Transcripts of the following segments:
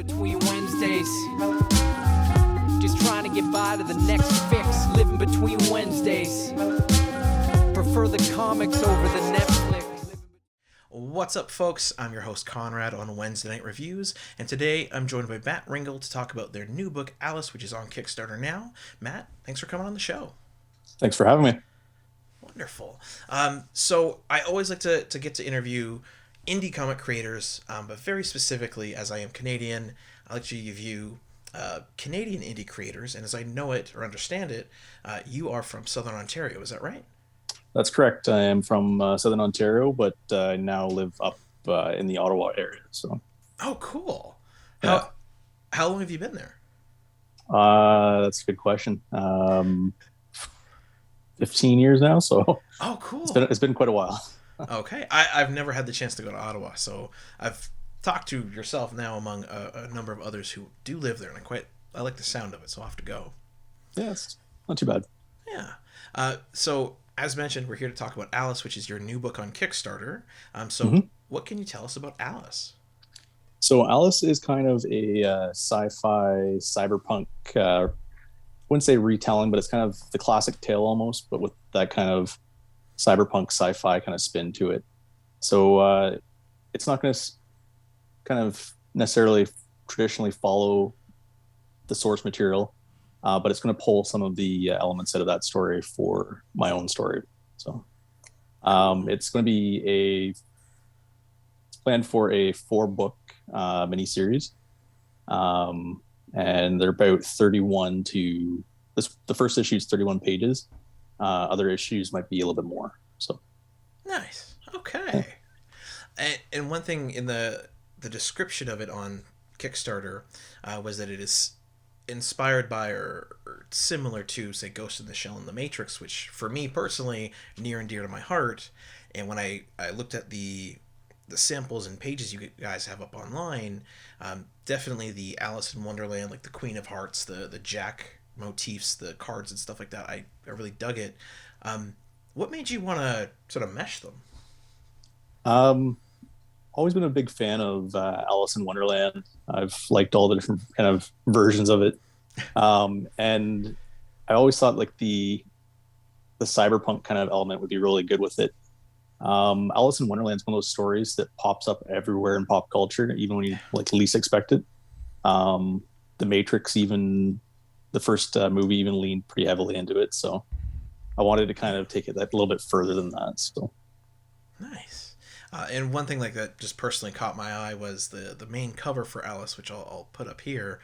Between Wednesdays, just trying to get by to the next fix. Living between Wednesdays, prefer the comics over the Netflix. What's up, folks? I'm your host Konrad on Wednesday Night Reviews, and today I'm joined by Matt Ringel to talk about their new book Alice, which is on Kickstarter now. Matt, thanks for coming on the show. Thanks for having me. Wonderful. So I always like to get to interview indie comic creators, but very specifically, as I am Canadian, I like to review Canadian indie creators, and as I know it or understand it, you are from Southern Ontario, is that right? That's correct. I am from Southern Ontario, but I now live up in the Ottawa area. So. Oh, cool. Yeah. How long have you been there? That's a good question. 15 years now, so. Oh, cool. It's been quite a while. Okay. I've never had the chance to go to Ottawa, so I've talked to yourself now among a number of others who do live there, and I like the sound of it, so I'll have to go. Yeah, it's not too bad. Yeah. So, as mentioned, we're here to talk about Alice, which is your new book on Kickstarter. What can you tell us about Alice? So Alice is kind of a sci-fi cyberpunk, wouldn't say retelling, but it's kind of the classic tale almost, but with that kind of cyberpunk sci-fi kind of spin to it. So it's not going to kind of necessarily traditionally follow the source material, but it's going to pull some of the elements out of that story for my own story. So it's going to be it's planned for a 4-book miniseries, and they're about 31 to the first issue is 31 pages. Other issues might be a little bit more. So nice. Okay. And one thing in the description of it on Kickstarter was that it is inspired by or similar to, say, Ghost in the Shell and The Matrix, which for me personally near and dear to my heart. And when I looked at the samples and pages you guys have up online, definitely the Alice in Wonderland, like the Queen of Hearts, the Jack motifs, the cards and stuff like that, I really dug it. What made you want to sort of mesh them? Always been a big fan of Alice in Wonderland. I've liked all the different kind of versions of it, and I always thought like the cyberpunk kind of element would be really good with it. Alice in Wonderland is one of those stories that pops up everywhere in pop culture, even when you like least expect it. The Matrix, even the first movie, even leaned pretty heavily into it. So I wanted to kind of take it a little bit further than that. So nice. And one thing like that just personally caught my eye was the main cover for Alice, which I'll put up here.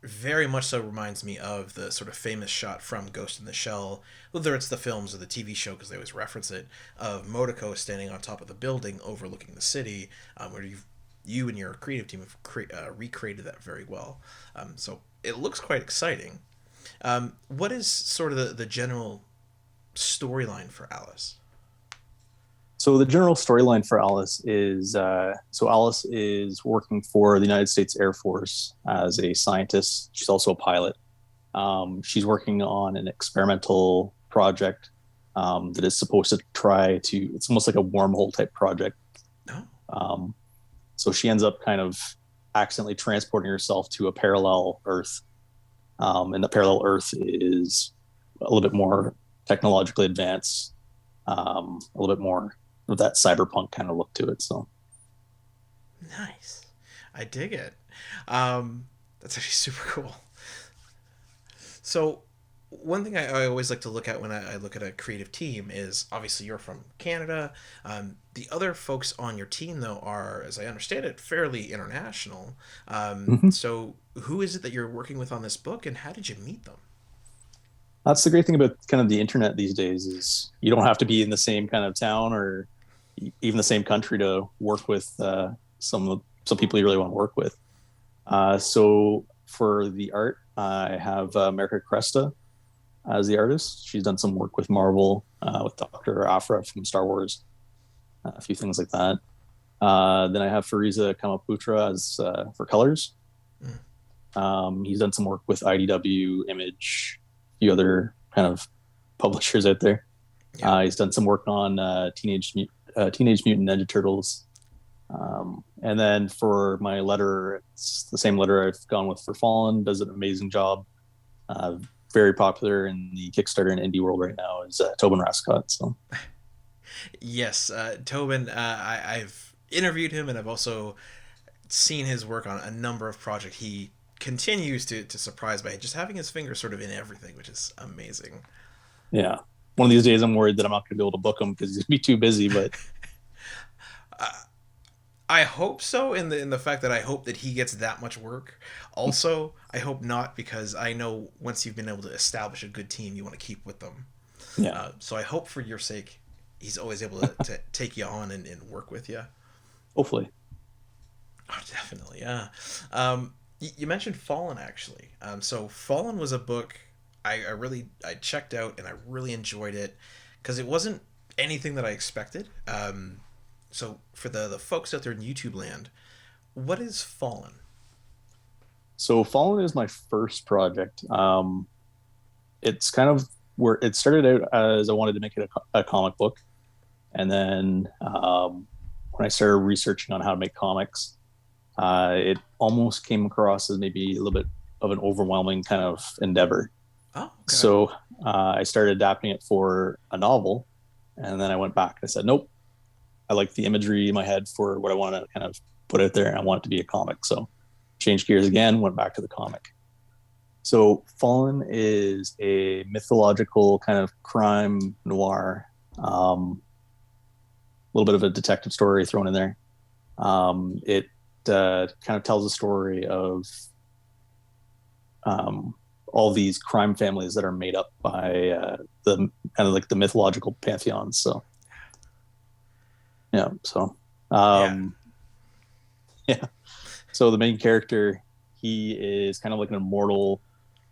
Very much so reminds me of the sort of famous shot from Ghost in the Shell, whether it's the films or the TV show, because they always reference it, of Modoko standing on top of the building overlooking the city, where you and your creative team have recreated that very well. So it looks quite exciting. What is sort of the general storyline for Alice? So the general storyline for Alice is, Alice is working for the United States Air Force as a scientist. She's also a pilot. She's working on an experimental project that is supposed to it's almost like a wormhole type project. Oh. So she ends up kind of accidentally transporting herself to a parallel Earth. And the parallel Earth is a little bit more technologically advanced, a little bit more with that cyberpunk kind of look to it. So nice. I dig it. That's actually super cool. So one thing I always like to look at when I look at a creative team is, obviously you're from Canada. The other folks on your team, though, are, as I understand it, fairly international. So who is it that you're working with on this book, and how did you meet them? That's the great thing about kind of the internet these days, is you don't have to be in the same kind of town or even the same country to work with some people you really want to work with. So for the art, I have Marika Cresta as the artist. She's done some work with Marvel, with Dr. Aphra from Star Wars, a few things like that. Then I have Fahriza Kamaputra as for colors. He's done some work with IDW, Image, a few other kind of publishers out there. Yeah. He's done some work on Teenage Mutant Ninja Turtles, And then for my letter, it's the same letter I've gone with for Fallen. Does an amazing job. Very popular in the Kickstarter and indie world right now is Toben Racicot. So Yes, Toben. I've interviewed him, and I've also seen his work on a number of projects. He continues to surprise by just having his finger sort of in everything, which is amazing. yeah, one of these days I'm worried that I'm not going to be able to book him because he's going to be too busy. But I hope so, in the fact that I hope that he gets that much work. Also, I hope not, because I know once you've been able to establish a good team, you want to keep with them. yeah, So I hope for your sake, he's always able to take you on and work with you. hopefully. Oh, definitely, yeah. You mentioned Fallen, actually. So Fallen was a book I checked out, and I really enjoyed it because it wasn't anything that I expected. So for the folks out there in YouTube land, what is Fallen? So Fallen is my first project. It's kind of where it started out as I wanted to make it a comic book, and then when I started researching on how to make comics, it almost came across as maybe a little bit of an overwhelming kind of endeavor. Oh, okay. So I started adapting it for a novel, and then I went back and I said, nope, I like the imagery in my head for what I want to kind of put out there, and I want it to be a comic. So changed gears again, went back to the comic. So Fallen is a mythological kind of crime noir, a little bit of a detective story thrown in there. It kind of tells a story of all these crime families that are made up by the kind of like the mythological pantheons. So yeah, so yeah. So the main character, he is kind of like an immortal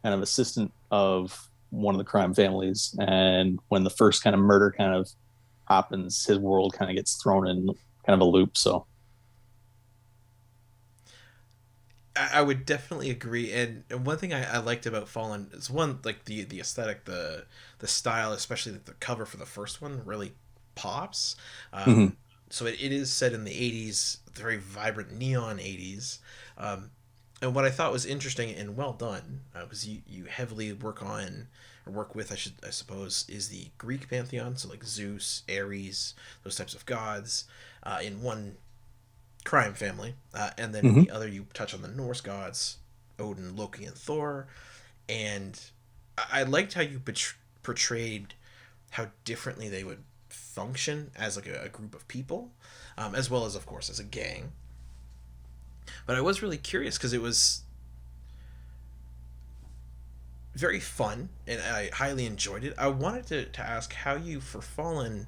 kind of assistant of one of the crime families, and when the first kind of murder kind of happens, his world kind of gets thrown in kind of a loop. So I would definitely agree, and one thing I liked about Fallen is, one, like the aesthetic, the style, especially the cover for the first one really pops. So it is set in the 80s, very vibrant neon 80s. And what I thought was interesting and well done, because you heavily work with, I suppose, is the Greek pantheon, so like Zeus, Ares, those types of gods, in one crime family, and then in the other you touch on the Norse gods, Odin, Loki, and Thor. And I liked how you portrayed how differently they would function as like a group of people, as well as, of course, as a gang. But I was really curious because it was very fun and I highly enjoyed it. I wanted to ask how you, for Fallen,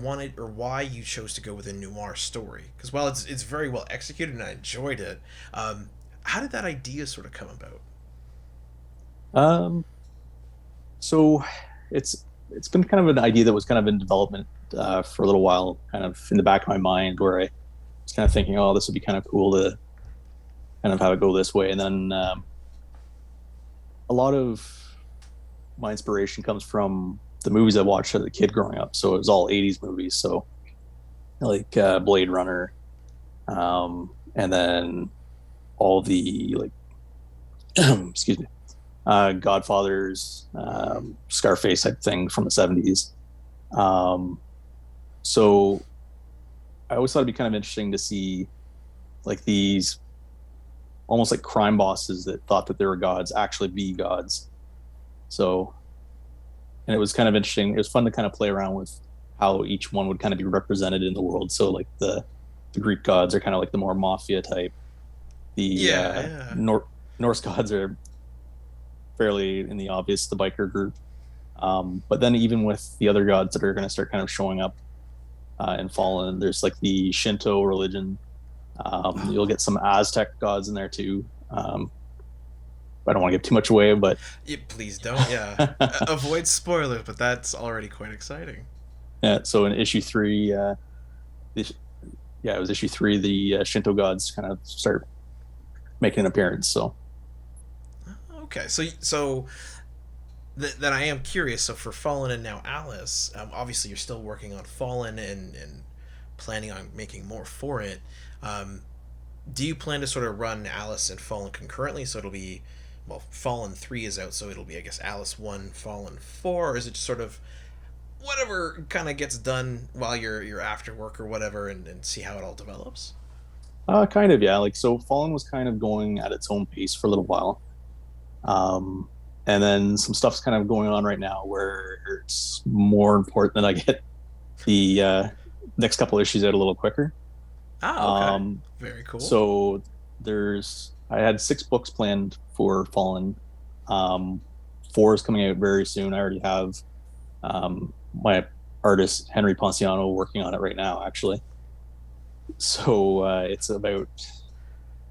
wanted, or why you chose to go with a noir story, because while it's very well executed and I enjoyed it, how did that idea sort of come about? So it's been kind of an idea that was kind of in development for a little while, kind of in the back of my mind, where I was kind of thinking, oh, this would be kind of cool to kind of have it go this way. And then a lot of my inspiration comes from the movies I watched as a kid growing up. So it was all 80s movies. So like Blade Runner, and then all the like, excuse me, Godfathers, Scarface type thing from the 70s. So I always thought it'd be kind of interesting to see like these almost like crime bosses that thought that they were gods actually be gods. So, and it was kind of interesting. It was fun to kind of play around with how each one would kind of be represented in the world. So like the Greek gods are kind of like the more mafia type. The Norse gods are fairly in the obvious, the biker group. But then even with the other gods that are going to start kind of showing up in Fallen, there's like the Shinto religion. You'll get some Aztec gods in there too. I don't want to give too much away, but please don't. Yeah, avoid spoilers, but that's already quite exciting. Yeah. So in issue 3, it was issue 3. The Shinto gods kind of start making an appearance. So. Okay, so then I am curious. So for Fallen and now Alice, obviously you're still working on Fallen and planning on making more for it. Do you plan to sort of run Alice and Fallen concurrently? So it'll be, well, Fallen 3 is out, so it'll be, I guess, Alice 1, Fallen 4, or is it just sort of whatever kind of gets done while you're after work or whatever, and see how it all develops? Kind of, yeah. Like, so Fallen was kind of going at its own pace for a little while. And then some stuff's kind of going on right now where it's more important that I get the next couple issues out a little quicker. Oh, okay. Very cool. So I had 6 books planned for Fallen. 4 is coming out very soon. I already have my artist Henry Ponciano working on it right now, actually. So it's about,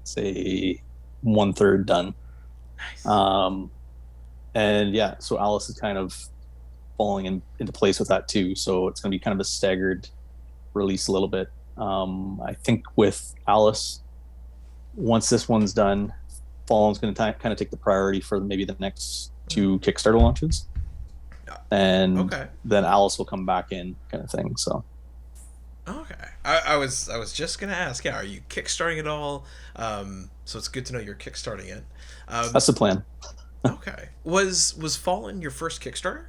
say, 1/3 done. Nice. And yeah, so Alice is kind of falling into place with that too. So it's going to be kind of a staggered release a little bit. I think with Alice, once this one's done, Fallen's going to kind of take the priority for maybe the next 2 Kickstarter launches. And then Alice will come back in, kind of thing. So okay, I was just gonna ask, yeah, are you kickstarting at all? So it's good to know you're kickstarting it. That's the plan. Okay, was Fallen your first Kickstarter?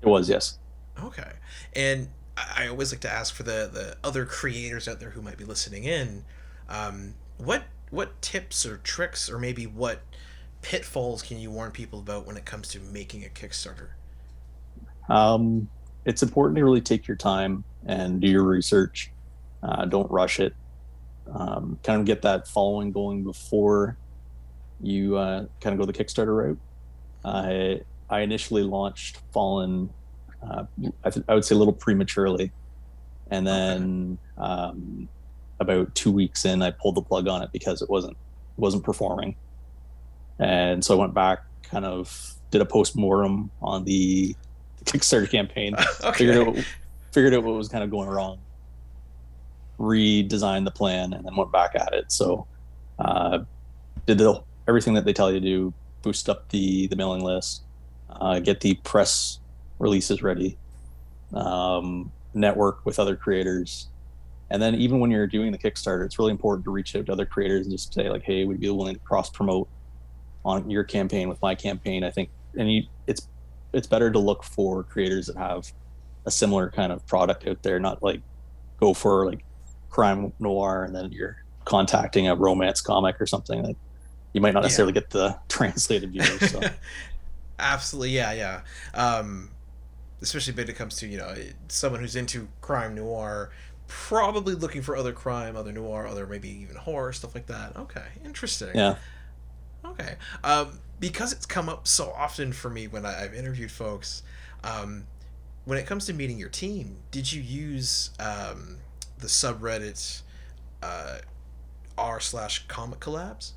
It was, yes. Okay, and I always like to ask for the other creators out there who might be listening in, what tips or tricks, or maybe what pitfalls can you warn people about when it comes to making a Kickstarter? It's important to really take your time and do your research. Don't rush it. Kind of get that following going before you kind of go the Kickstarter route. I initially launched Fallen, I would say a little prematurely, and then about 2 weeks in, I pulled the plug on it because it wasn't performing, and so I went back, kind of did a post-mortem on the Kickstarter campaign. Figured out what was kind of going wrong, redesigned the plan, and then went back at it. So did everything that they tell you to do, boost up the mailing list, get the press releases ready, network with other creators. And then even when you're doing the Kickstarter, it's really important to reach out to other creators and just say, like, hey, we'd be willing to cross promote on your campaign with my campaign. I think, and it's better to look for creators that have a similar kind of product out there, not like go for like crime noir and then you're contacting a romance comic or something that you might not necessarily get the translated viewers. So. Absolutely, yeah. Especially when it comes to, someone who's into crime noir, probably looking for other crime, other noir, other maybe even horror, stuff like that. Okay, interesting. Yeah. Okay. Because it's come up so often for me when I've interviewed folks, when it comes to meeting your team, did you use the subreddit r/comic collabs?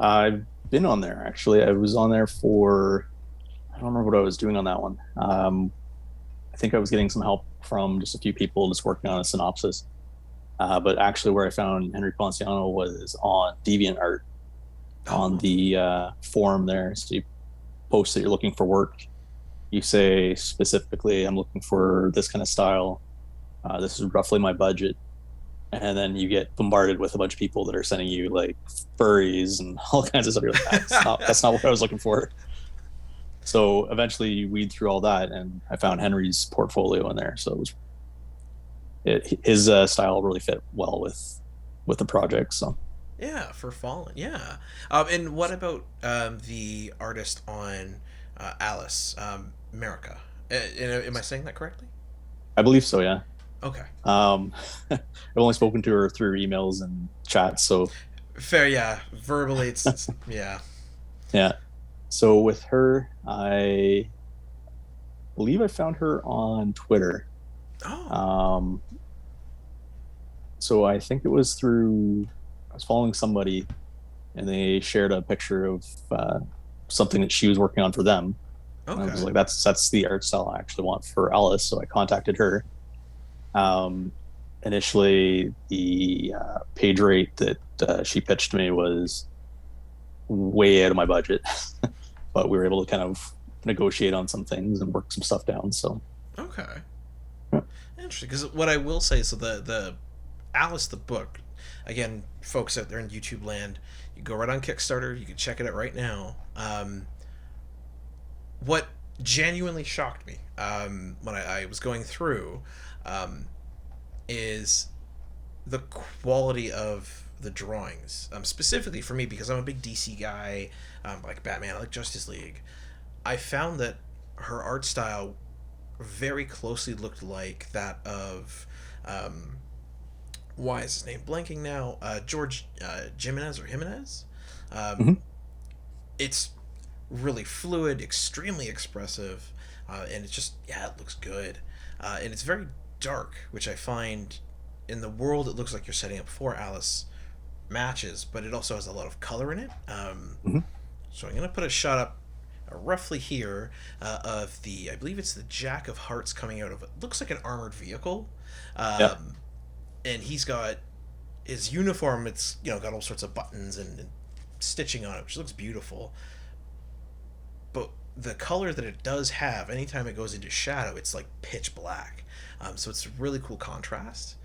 I've been on there, actually. I was on there I don't remember what I was doing on that one. I think I was getting some help from just a few people just working on a synopsis. But actually where I found Henry Ponciano was on DeviantArt, on the forum there. So you post that you're looking for work. You say specifically, I'm looking for this kind of style. This is roughly my budget. And then you get bombarded with a bunch of people that are sending you like furries and all kinds of stuff. You're like, that's not what I was looking for. So eventually you weed through all that, and I found Henry's portfolio in there. So his style really fit well with the project. So yeah, for Fallen, yeah. And what about the artist on Alice, Marika? Am I saying that correctly? I believe so, yeah. Okay. I've only spoken to her through emails and chats, so fair, yeah. Verbally, it's yeah. Yeah. So with her, I believe I found her on Twitter. Oh. So I think it was I was following somebody, and they shared a picture of something that she was working on for them. Okay. And I was like, that's the art style I actually want for Alice. So I contacted her. Initially, the page rate that she pitched me was way out of my budget, but we were able to kind of negotiate on some things and work some stuff down. So okay. Interesting, because what I will say, so the Alice the book, again, folks out there in YouTube land, you go right on Kickstarter, you can check it out right now. What genuinely shocked me when I was going through is the quality of the drawings. Specifically for me, because I'm a big DC guy, like Batman, I like Justice League. I found that her art style very closely looked like that of why is his name blanking now? George Jimenez or Jimenez. It's really fluid, extremely expressive, and it's just it looks good, and it's very dark, which I find in the world it looks like you're setting up for Alice matches, but it also has a lot of color in it. So I'm gonna put a shot up roughly here of I believe it's the Jack of Hearts coming out of it. Looks like an armored vehicle, and he's got his uniform. It's got all sorts of buttons and stitching on it, which looks beautiful. But the color that it does have, anytime it goes into shadow, it's like pitch black. So it's a really cool contrast.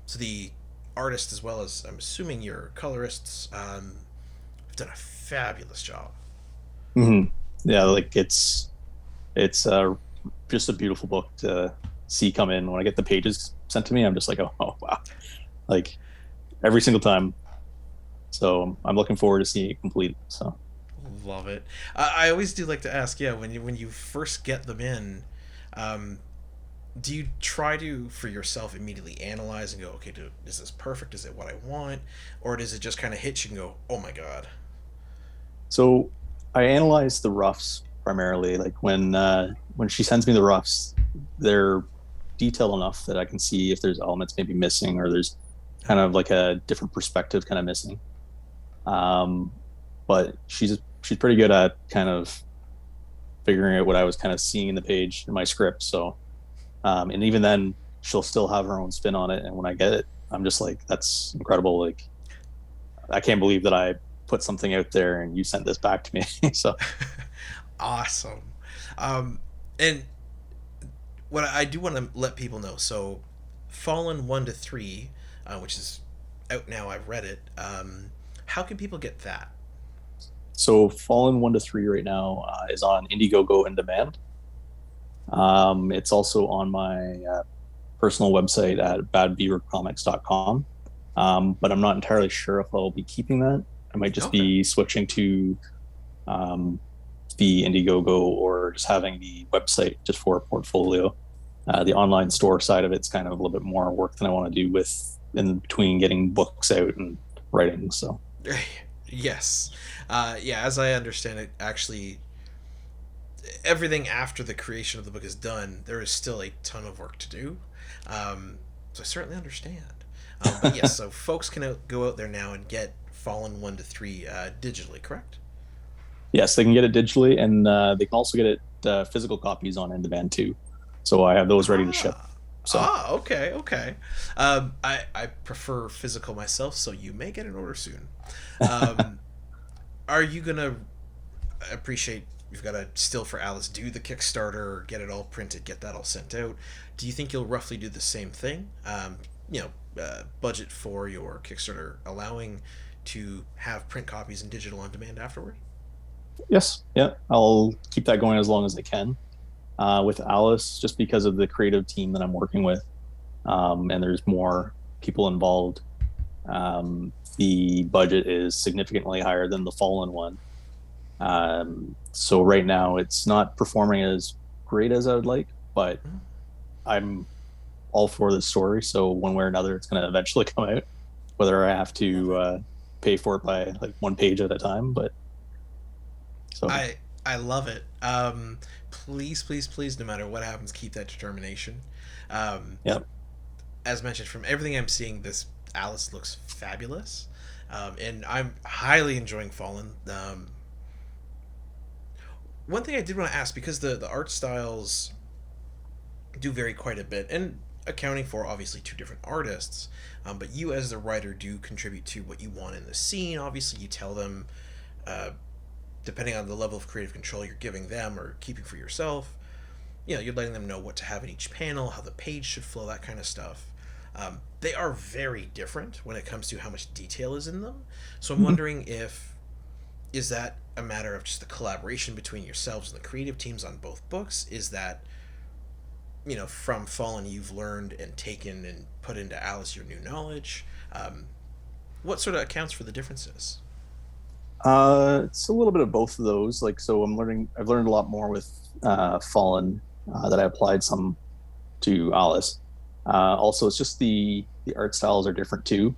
So the artist, as well as I'm assuming your colorists, have done a fabulous job. Yeah, like it's just a beautiful book to see come in. When I get the pages sent to me, I'm just like, oh wow, like every single time. So I'm looking forward to seeing it complete. So love it. I always do like to ask, when you first get them in, do you try to for yourself immediately analyze and go, okay, is this perfect? Is it what I want? Or does it just kind of hit you and go, oh my god? So I analyze the roughs primarily. Like when she sends me the roughs, they're detailed enough that I can see if there's elements maybe missing, or there's kind of like a different perspective kind of missing. But she's pretty good at kind of figuring out what I was kind of seeing in the page in my script. So, and even then she'll still have her own spin on it. And when I get it, I'm just like, that's incredible. Like, I can't believe that I put something out there and you sent this back to me. So awesome. And what I do want to let people know, so Fallen 1 to 3, which is out now, I've read it. How can people get that? So Fallen 1 to 3 right now is on Indiegogo in demand. It's also on my personal website at badbeavercomics.com. But I'm not entirely sure if I'll be keeping that. I might just be switching to the Indiegogo, or just having the website just for a portfolio. The online store side of it's kind of a little bit more work than I want to do with in between getting books out and writing. So yes. As I understand it, actually everything after the creation of the book is done, there is still a ton of work to do. So I certainly understand. But yes, so folks can go out there now and get Fallen 1 to 3 digitally, correct? Yes, they can get it digitally, and they can also get it physical copies on in demand too. So I have those ready to ship. So. Okay. I prefer physical myself, so you may get an order soon. Are you gonna appreciate? You've got to still for Alice do the Kickstarter, get it all printed, get that all sent out. Do you think you'll roughly do the same thing? Budget for your Kickstarter allowing to have print copies and digital on demand afterward? Yes, yeah, I'll keep that going as long as I can. With Alice, just because of the creative team that I'm working with, and there's more people involved, the budget is significantly higher than the Fallen one. So right now it's not performing as great as I would like, but I'm all for the story. So one way or another, it's going to eventually come out, whether I have to pay for it by like one page at a time. But so I love it. Please, no matter what happens, keep that determination. Yep. As mentioned, from everything I'm seeing, this Alice looks fabulous, and I'm highly enjoying Fallen. One thing I did want to ask, because the art styles do vary quite a bit, and accounting for obviously two different artists, but you as the writer do contribute to what you want in the scene. Obviously, you tell them, depending on the level of creative control you're giving them or keeping for yourself. you're letting them know what to have in each panel, how the page should flow, that kind of stuff. They are very different when it comes to how much detail is in them. So I'm wondering if is that a matter of just the collaboration between yourselves and the creative teams on both books? Is that, from Fallen you've learned and taken and put into Alice your new knowledge? What sort of accounts for the differences? It's a little bit of both of those. Like, so I've learned a lot more with Fallen that I applied some to Alice. Also, it's just the art styles are different too.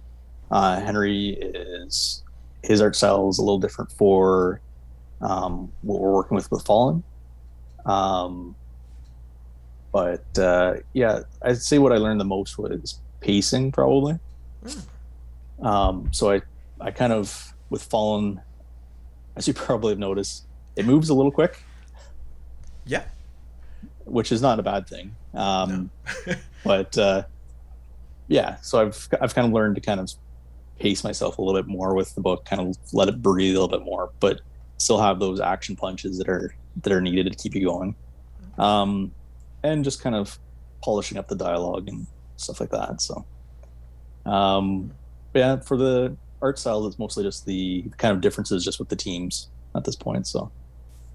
His art style is a little different for what we're working with Fallen. But I'd say what I learned the most was pacing, probably. So I kind of, with Fallen, as you probably have noticed, it moves a little quick. Yeah. Which is not a bad thing. No. But so I've kind of learned to kind of pace myself a little bit more with the book, kind of let it breathe a little bit more, but still have those action punches that are needed to keep you going. And just kind of polishing up the dialogue and stuff like that. So, for the art style, it's mostly just the kind of differences just with the teams at this point. So,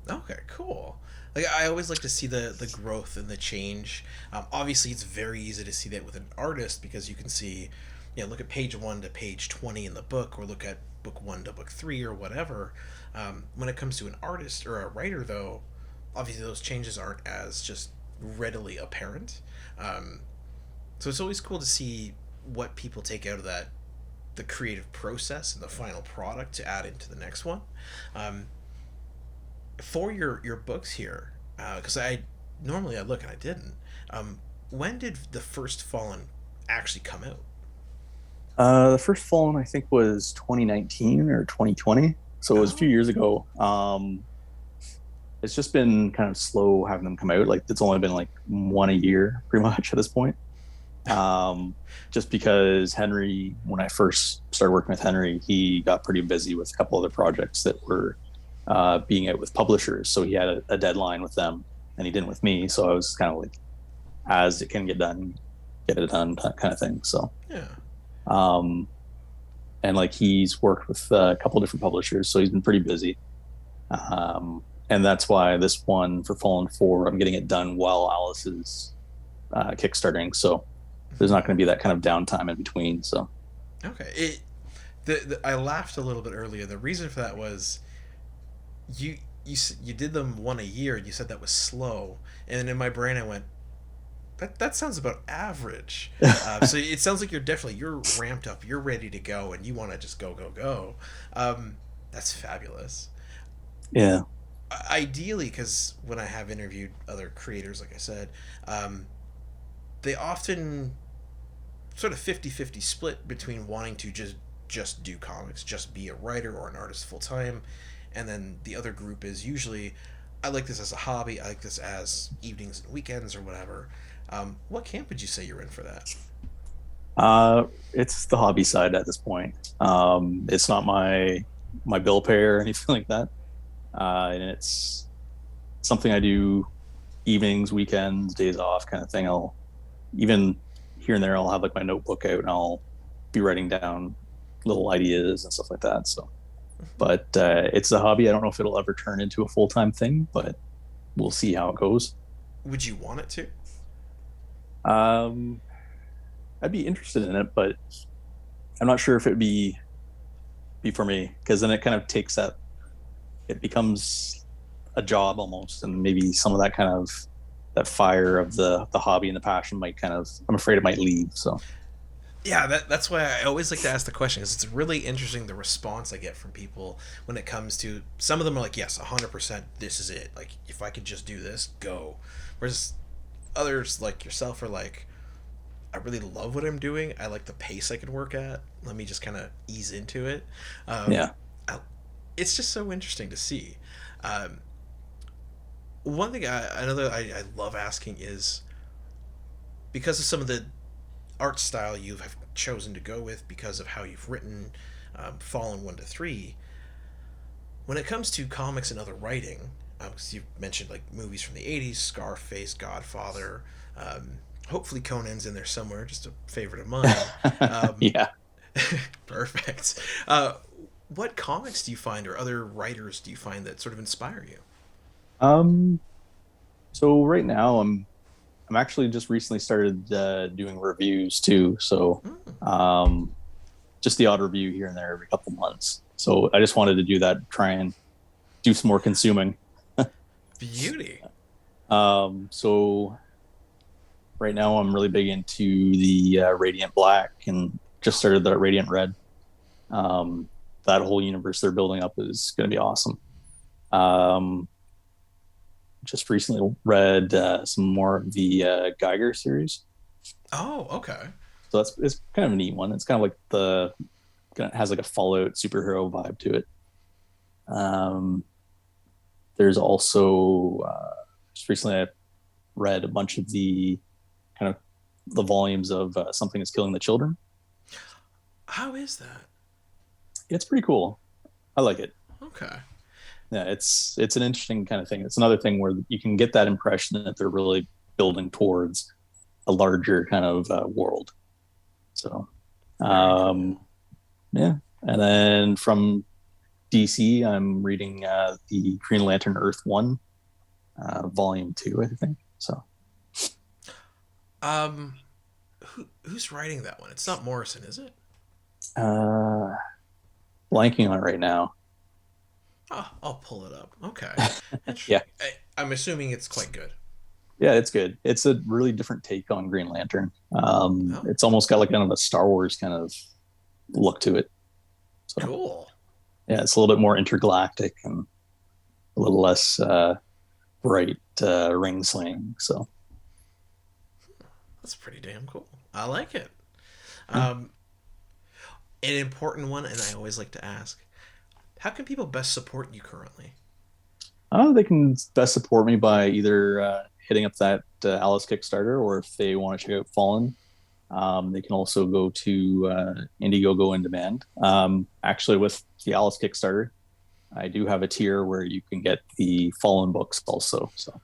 okay, cool. Like, I always like to see the growth and the change. Obviously, it's very easy to see that with an artist because you can see, look at page 1 to page 20 in the book, or look at book 1 to book 3 or whatever. When it comes to an artist or a writer, though, obviously those changes aren't as just readily apparent. So it's always cool to see what people take out of the creative process and the final product to add into the next one. For your books here, because I look and I didn't. When did the first Fallen actually come out? The first Fallen, I think, was 2019 or 2020, so it was a few years ago. It's just been kind of slow having them come out. Like, it's only been like one a year, pretty much, at this point. Just because Henry, when I first started working with Henry, he got pretty busy with a couple other projects that were being out with publishers, so he had a deadline with them, and he didn't with me. So I was kind of like, as it can get done, get it done, kind of thing. So and like, he's worked with a couple different publishers, so he's been pretty busy. And that's why this one for Fallen 4, I'm getting it done while Alice is kickstarting. So there's not going to be that kind of downtime in between. So okay, I laughed a little bit earlier. The reason for that was you did them one a year, and you said that was slow, and in my brain I went, that sounds about average. So it sounds like you're ramped up, you're ready to go, and you want to just go. That's fabulous. Yeah. Ideally, because when I have interviewed other creators, like I said, they often sort of 50-50 split between wanting to just do comics, just be a writer or an artist full time, and then the other group is usually, I like this as a hobby, I like this as evenings and weekends or whatever. What camp would you say you're in for that? It's the hobby side at this point. It's not my bill payer or anything like that. And it's something I do evenings, weekends, days off, kind of thing. I'll even here and there, I'll have like my notebook out and I'll be writing down little ideas and stuff like that. So, but it's a hobby. I don't know if it'll ever turn into a full-time thing, but we'll see how it goes. Would you want it to? I'd be interested in it, but I'm not sure if it'd be for me, because then it kind of takes that, it becomes a job almost, and maybe some of that kind of that fire of the hobby and the passion might kind of, I'm afraid it might leave. So yeah, that's why I always like to ask the question, because it's really interesting the response I get from people when it comes to, some of them are like, yes, 100%, this is it, like, if I could just do this, go. Whereas others like yourself are like, I really love what I'm doing, I like the pace I can work at, let me just kind of ease into it. It's just so interesting to see. One thing I love asking is, because of some of the art style you have chosen to go with, because of how you've written Fallen 1 to 3, when it comes to comics and other writing, because you mentioned like movies from the 80s, Scarface, Godfather. Hopefully Conan's in there somewhere, just a favorite of mine. Yeah. Perfect. What comics do you find, or other writers do you find that sort of inspire you? Um, so right now I'm actually just recently started doing reviews too. So Mm, um, just the odd review here and there every couple months. So I just wanted to do that, try and do some more consuming. beauty. So right now I'm really big into the Radiant Black and just started the Radiant Red. That whole universe they're building up is going to be awesome. Um, just recently read some more of the Geiger series. Oh, okay. So that's it's kind of a neat one. It's kind of like the kind of has like a Fallout superhero vibe to it. Um, there's also just recently I read a bunch of the kind of the volumes of Something is Killing the Children. How is that? It's pretty cool. I like it. Okay. Yeah, it's an interesting kind of thing. It's another thing where you can get that impression that they're really building towards a larger kind of world. So, Very um, yeah. And then from DC, I'm reading the Green Lantern Earth One, Volume Two, I think. So, cool. Who's writing that one? It's not Morrison, is it? uh, blanking on it right now. Oh, I'll pull it up. Okay. Yeah, Interesting. I'm assuming it's quite good. yeah, it's good. It's a really different take on Green Lantern. Oh, It's almost got like kind of a Star Wars kind of look to it. So, cool. yeah, it's a little bit more intergalactic and a little less bright ring sling. So, That's pretty damn cool. I like it. yeah. Um, an important one, and I always like to ask, how can people best support you currently? They can best support me by either hitting up that Alice Kickstarter, or if they want to check out Fallen, they can also go to Indiegogo in Demand. Actually, with the Alice Kickstarter, I do have a tier where you can get the Fallen books also. So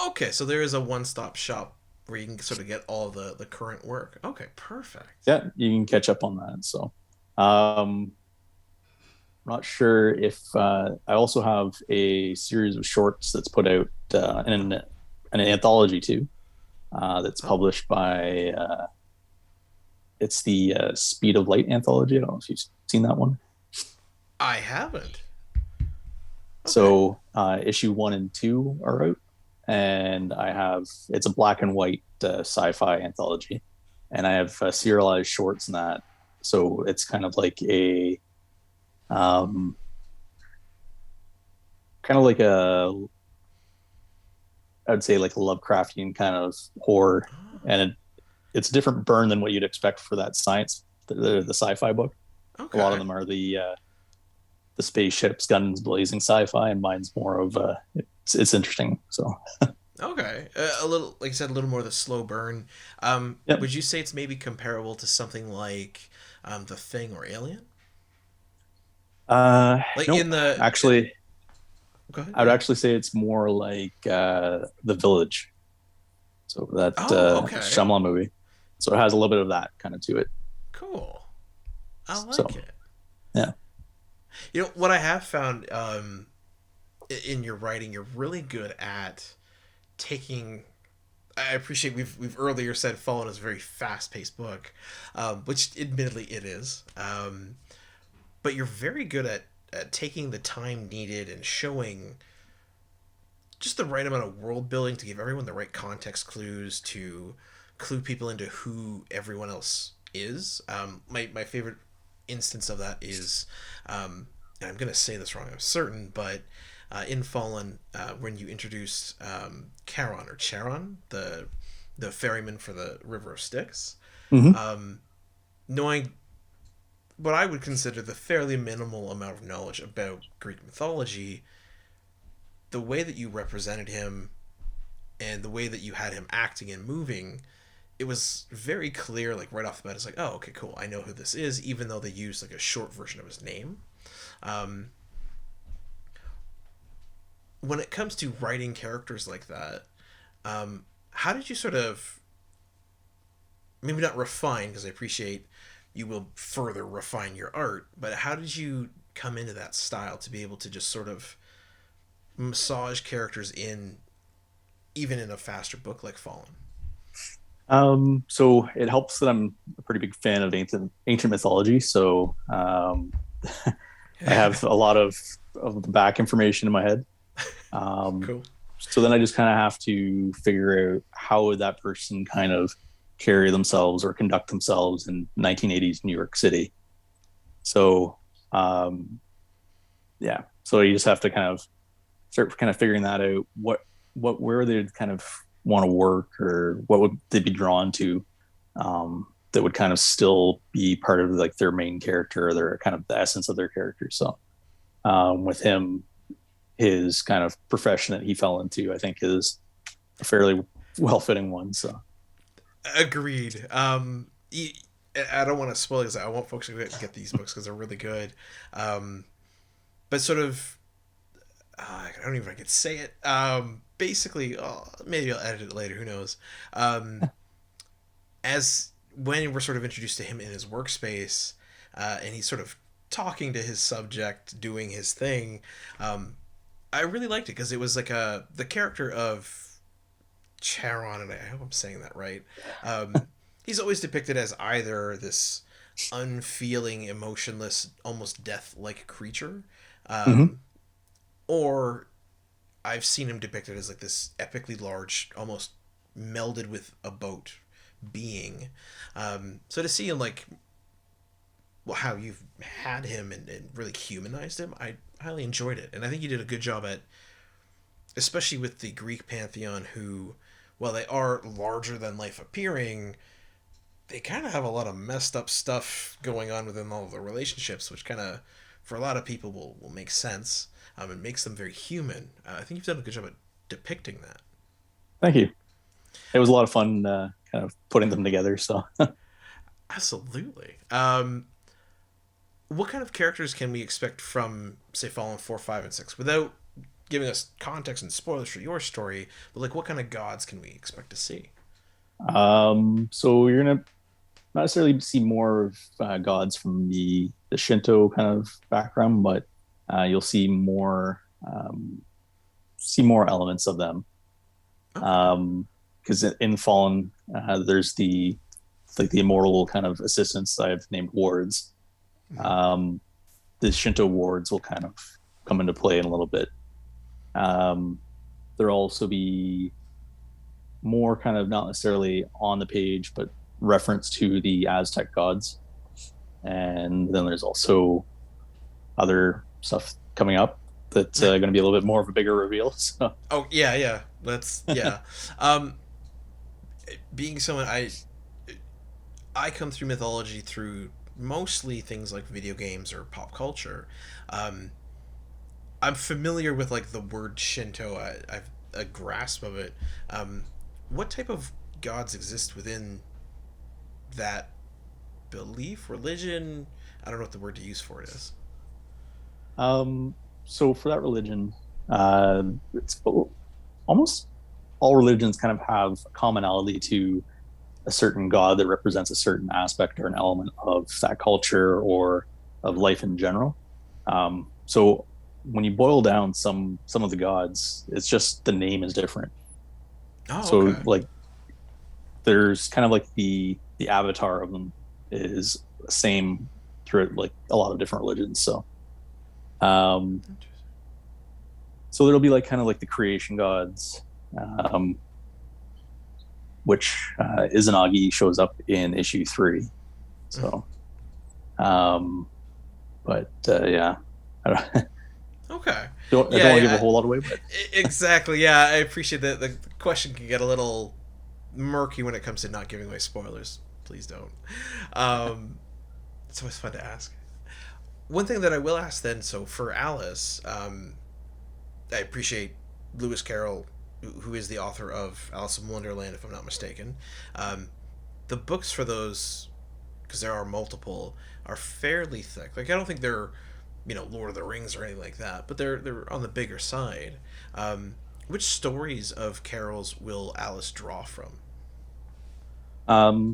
Okay, so there is a one-stop shop where you can sort of get all the current work. Okay, perfect. yeah, you can catch up on that. So I'm not sure if I also have a series of shorts that's put out in an anthology too. That's Oh, published by it's the Speed of Light anthology. I don't know if you've seen that one. I haven't. Okay. So issue 1 and 2 are out, and I have it's a black and white sci-fi anthology, and I have serialized shorts in that. So it's kind of like a um, kind of like a I would say like a Lovecraftian kind of horror, and it's a different burn than what you'd expect for that science the sci-fi book. A lot of Okay. them are the spaceships, guns blazing sci-fi, and mine's more of it's interesting. So Okay. A little, like you said, a little more of the slow burn. yep. Would you say it's maybe comparable to something like The Thing or Alien? Like Nope. in the. Actually, Go ahead. I would Yeah. actually say it's more like The Village. So that Oh, okay. Shyamalan movie. So it has a little bit of that kind of to it. Cool. I So like it. yeah. You know what I have found in your writing, you're really good at taking. I appreciate we've earlier said Fallen is a very fast paced book, which admittedly it is. But you're very good at taking the time needed and showing just the right amount of world building to give everyone the right context clues to clue people into who everyone else is. My favorite instance of that is, and I'm gonna say this wrong, I'm certain, but in Fallen, when you introduced Charon or Charon, the ferryman for the River of Styx, Hmm. knowing what I would consider the fairly minimal amount of knowledge about Greek mythology, the way that you represented him and the way that you had him acting and moving, it was very clear, like right off the bat, it's like, oh, okay, cool, I know who this is, even though they used like a short version of his name. Um, when it comes to writing characters like that, how did you sort of, maybe not refine, because I appreciate you will further refine your art, but how did you come into that style to be able to just sort of massage characters in, even in a faster book like Fallen? So it helps that I'm a pretty big fan of ancient mythology. So I have a lot of the back information in my head. Cool. So then I just kind of have to figure out how would that person kind of carry themselves or conduct themselves in 1980s New York City. So yeah, so you just have to kind of start kind of figuring that out. Where they'd kind of want to work, or what would they be drawn to, that would kind of still be part of like their main character, or their kind of the essence of their character. So with him, his kind of profession that he fell into, I think, is a fairly well-fitting one. So agreed. I don't want to spoil it because I want folks to get these books because they're really good. But sort of, I don't even know if I could say it. Basically, maybe I'll edit it later. Who knows? As when we're sort of introduced to him in his workspace, and he's sort of talking to his subject, doing his thing, I really liked it because it was like the character of Charon, and I hope I'm saying that right. He's always depicted as either this unfeeling, emotionless, almost death-like creature, or I've seen him depicted as like this epically large, almost melded with a boat being. So to see him like, well, how you've had him and really humanized him, I highly enjoyed it. And I think you did a good job at, especially with the Greek pantheon, who, while they are larger than life appearing, they kind of have a lot of messed up stuff going on within all of the relationships, which kind of, for a lot of people, will make sense. It makes them very human. I think you've done a good job at depicting that. thank you. It was a lot of fun kind of putting them together. So Absolutely. What kind of characters can we expect from, say, Fallen 4, 5, and 6, without giving us context and spoilers for your story, but like what kind of gods can we expect to see? so you're gonna not necessarily see more of gods from the Shinto kind of background, but you'll see more elements of them. Because in Fallen, there's the immortal kind of assistants that I've named wards. The Shinto wards will kind of come into play in a little bit. There'll also be more kind of not necessarily on the page, but reference to the Aztec gods. And then there's also other stuff coming up that's going to be a little bit more of a bigger reveal. So. Oh yeah. Yeah. Being someone, I come through mythology through mostly things like video games or pop culture. I'm familiar with like the word Shinto. I've a grasp of it. What type of gods exist within that belief, religion? I don't know what the word to use for it is. So for that religion, it's almost all religions kind of have a commonality to a certain god that represents a certain aspect or an element of that culture or of life in general. So when you boil down some of the gods, it's just the name is different. So like there's kind of like the avatar of them is the same through like a lot of different religions. So so there'll be like kind of like the creation gods, which Izanagi shows up in issue 3. So but yeah, I don't okay. I don't want to give a whole lot away, but exactly. Yeah, I appreciate that the question can get a little murky when it comes to not giving away spoilers. Please don't. It's always fun to ask. One thing that I will ask then, so for Alice, I appreciate Lewis Carroll, who is the author of Alice in Wonderland, if I'm not mistaken. The books for those, because there are multiple, are fairly thick. Like, I don't think they're Lord of the Rings or anything like that, but they're on the bigger side. Which stories of Carroll's will Alice draw from?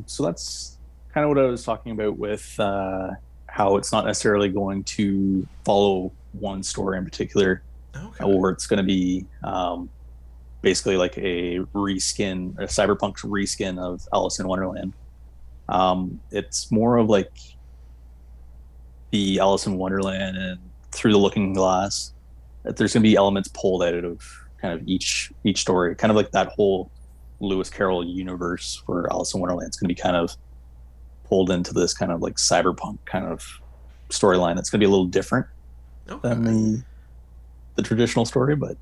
So that's kind of what I was talking about with how it's not necessarily going to follow one story in particular, Okay. or it's going to be basically like a cyberpunk reskin of Alice in Wonderland. It's more of like the Alice in Wonderland and Through the Looking Glass. That there's going to be elements pulled out of kind of each story, kind of like that whole Lewis Carroll universe for Alice in Wonderland. It's going to be kind of pulled into this kind of like cyberpunk kind of storyline. It's going to be a little different than the traditional story, but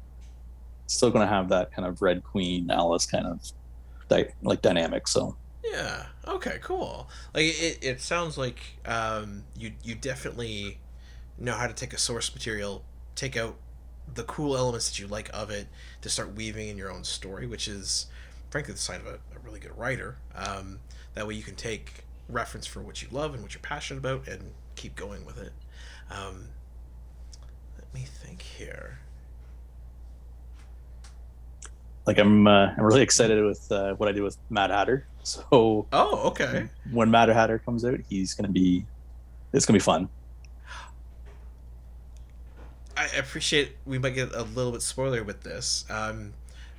still going to have that kind of Red Queen Alice kind of dynamic. So yeah, okay, cool. Like it sounds like you definitely know how to take a source material, take out the cool elements that you like of it, to start weaving in your own story, which is frankly the sign of a really good writer. That way you can take reference for what you love and what you're passionate about and keep going with it. Let me think here. like I'm really excited with what I did with Mad Hatter. So okay. When Mad Hatter comes out, it's gonna be fun. I appreciate we might get a little bit spoiler with this.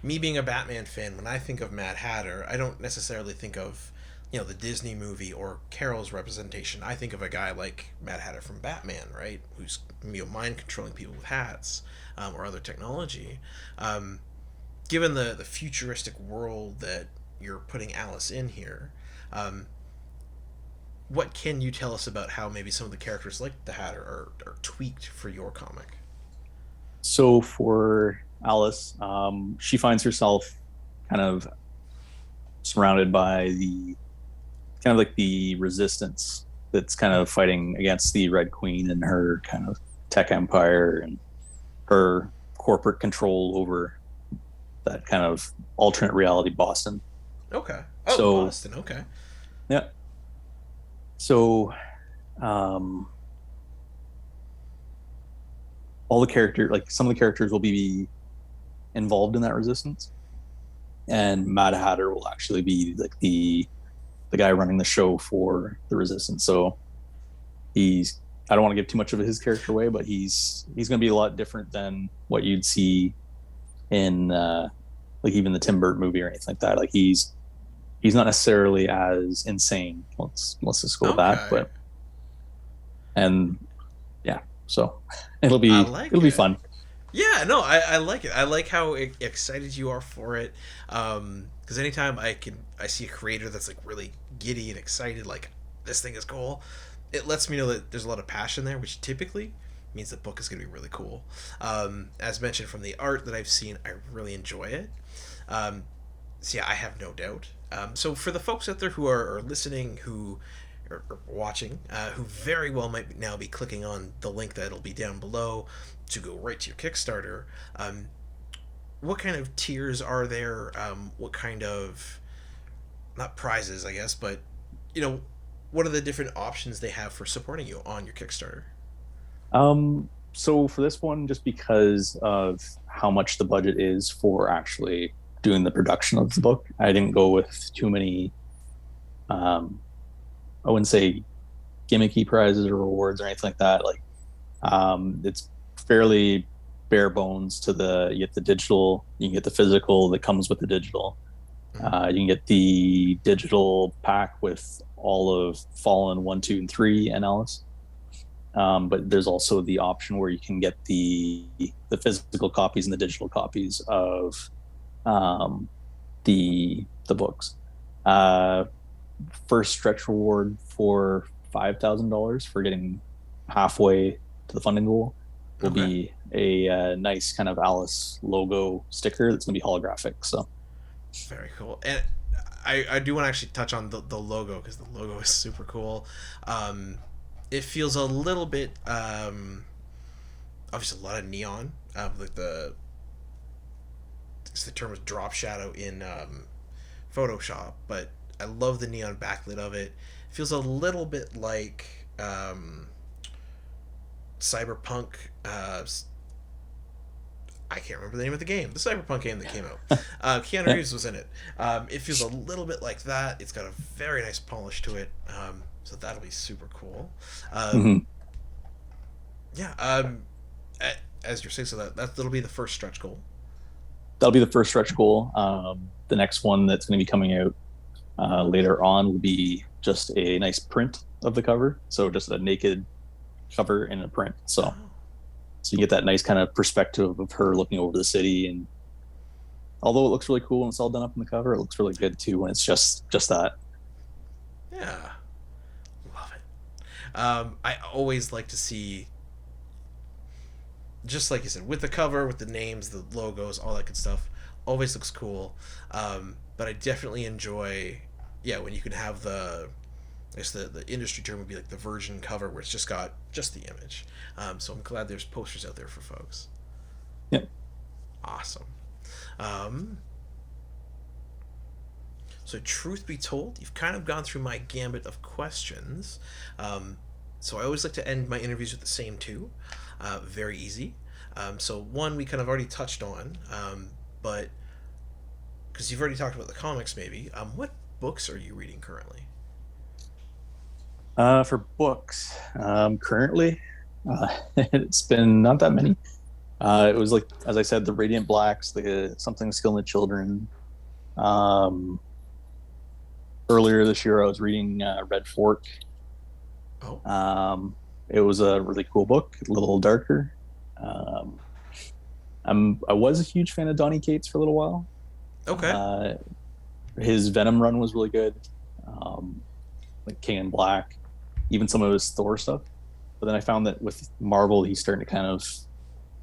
Me being a Batman fan, when I think of Mad Hatter, I don't necessarily think of the Disney movie or Carol's representation. I think of a guy like Mad Hatter from Batman, right? Who's mind controlling people with hats or other technology. Given the futuristic world that you're putting Alice in here, what can you tell us about how maybe some of the characters like the Hatter are tweaked for your comic? So for Alice, she finds herself kind of surrounded by the kind of like the resistance that's kind of fighting against the Red Queen and her kind of tech empire and her corporate control over that kind of alternate reality Boston. Okay. Boston. Okay. Yeah. So, all the some of the characters will be involved in that resistance, and Mad Hatter will actually be like the guy running the show for the resistance. So I don't want to give too much of his character away, but he's going to be a lot different than what you'd see in like even the Tim Burton movie or anything like that. Like he's not necessarily as insane. Let's just go with that. But so it'll be fun. Yeah, no, I like it. I like how excited you are for it. Because anytime I see a creator that's like really giddy and excited, like this thing is cool, it lets me know that there's a lot of passion there, which typically means the book is going to be really cool. As mentioned from the art that I've seen, I really enjoy it. So yeah, I have no doubt. So for the folks out there who are listening, who are watching, who very well might now be clicking on the link that'll be down below to go right to your Kickstarter, what kind of tiers are there? What kind of, not prizes, I guess, but what are the different options they have for supporting you on your Kickstarter? So for this one, just because of how much the budget is for actually doing the production of the book, I didn't go with too many, I wouldn't say gimmicky prizes or rewards or anything like that. Like, it's fairly bare bones you get the digital, you can get the physical that comes with the digital. You can get the digital pack with all of Fallen 1, 2, and 3 and Alice. But there's also the option where you can get the physical copies and the digital copies of the books. First stretch reward for $5,000 for getting halfway to the funding goal will be a nice kind of Alice logo sticker that's going to be holographic. So very cool. And I do want to actually touch on the logo, because the logo is super cool. It feels a little bit obviously a lot of neon, like the term is drop shadow in Photoshop, but I love the neon backlit of it. It feels a little bit like cyberpunk. I can't remember the name of the game. The cyberpunk game that came out. Keanu Reeves was in it. It feels a little bit like that. It's got a very nice polish to it. So that'll be super cool. Yeah. As you're saying, so that'll be the first stretch goal. That'll be the first stretch goal. The next one that's going to be coming out later on will be just a nice print of the cover. So just a naked cover in a print. So you get that nice kind of perspective of her looking over the city. And although it looks really cool when it's all done up in the cover, it looks really good too when it's just that. Yeah. Love it. I always like to see, just like you said, with the cover, with the names, the logos, all that good stuff, always looks cool. But I definitely enjoy, when you can have the industry term would be like the version cover where it's just got just the image. So I'm glad there's posters out there for folks. Yep. Awesome. So truth be told, you've kind of gone through my gambit of questions. So I always like to end my interviews with the same two. Very easy. So one we kind of already touched on, but because you've already talked about the comics, maybe. What books are you reading currently? For books, currently, it's been not that many. It was like, as I said, the Radiant Blacks, the Something Skill in the Children. Earlier this year, I was reading Red Fork. Oh. It was a really cool book, a little darker. I was a huge fan of Donny Cates for a little while. Okay. His Venom run was really good. Like King in Black, even some of his Thor stuff. But then I found that with Marvel, he's starting to kind of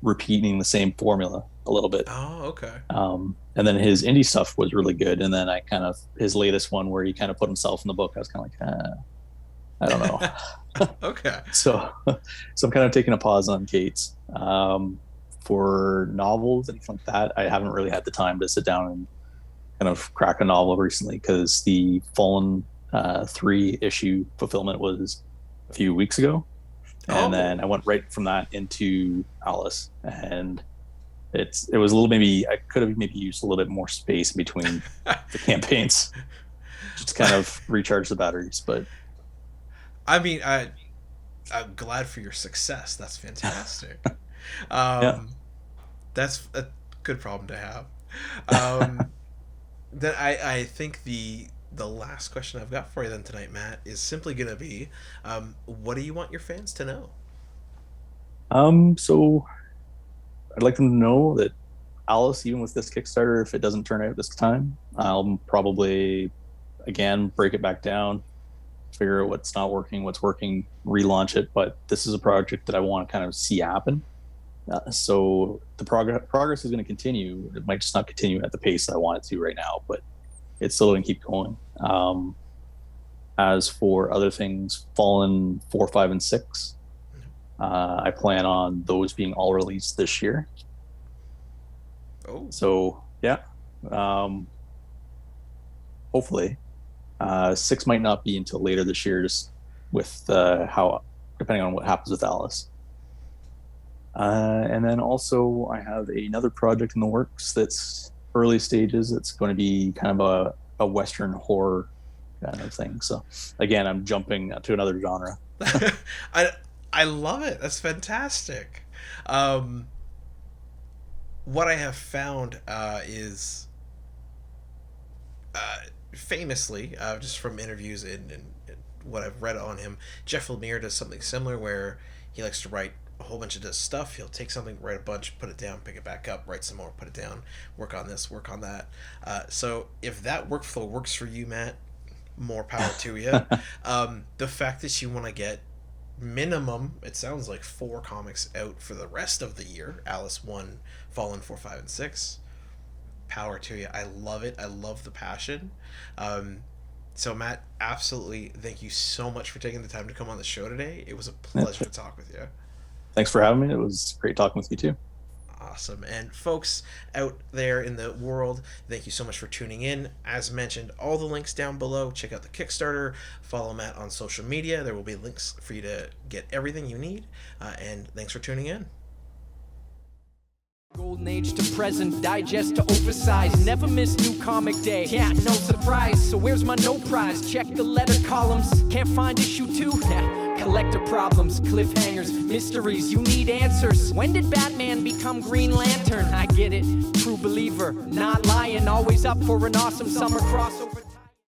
repeating the same formula a little bit. Oh, okay. And then his indie stuff was really good. And then his latest one where he kind of put himself in the book, I was kind of like, I don't know. Okay. So I'm kind of taking a pause on Cates. For novels, anything like that, I haven't really had the time to sit down and kind of crack a novel recently because the Fallen 3-issue fulfillment was a few weeks ago. And then I went right from that into Alice. And it was a little, maybe I could have maybe used a little bit more space between the campaigns just to kind of recharge the batteries. But I mean, I'm glad for your success. That's fantastic. That's a good problem to have. Then I think the last question I've got for you then tonight, Matt, is simply going to be, what do you want your fans to know? So I'd like them to know that Alice, even with this Kickstarter, if it doesn't turn out this time, I'll probably, again, break it back down, figure out what's not working, what's working, relaunch it. But this is a project that I want to kind of see happen. So the progress is going to continue. It might just not continue at the pace that I want it to right now, but it's still going to keep going. As for other things, Fallen 4, 5, and 6, I plan on those being all released this year. Oh. So, yeah. Hopefully. 6 might not be until later this year, just with depending on what happens with Alice. And then also I have another project in the works that's early stages. It's going to be kind of a Western horror kind of thing. So again, I'm jumping to another genre. I love it. That's fantastic. What I have found is famously, just from interviews and what I've read on him, Jeff Lemire does something similar where he likes to write a whole bunch of this stuff. He'll take something, write a bunch, put it down, pick it back up, write some more, put it down, work on this, work on that. So if that workflow works for you, Matt, more power to you. The fact that you want to get minimum, it sounds like 4 comics out for the rest of the year, Alice 1, Fallen 4, 5, and 6, power to you. I love it. I love the passion. So Matt, absolutely, thank you so much for taking the time to come on the show today. It was a pleasure to talk with you. Thanks for having me. It was great talking with you too. Awesome. And folks out there in the world, thank you so much for tuning in. As mentioned, all the links down below. Check out the Kickstarter. Follow Matt on social media. There will be links for you to get everything you need. And thanks for tuning in. Golden age to present, digest to oversize. Never miss new comic day. Yeah, no surprise. So where's my no prize? Check the letter columns. Can't find issue 2? Collector problems, cliffhangers, mysteries. You need answers. When did Batman become Green Lantern? I get it. True believer, not lying. Always up for an awesome summer crossover.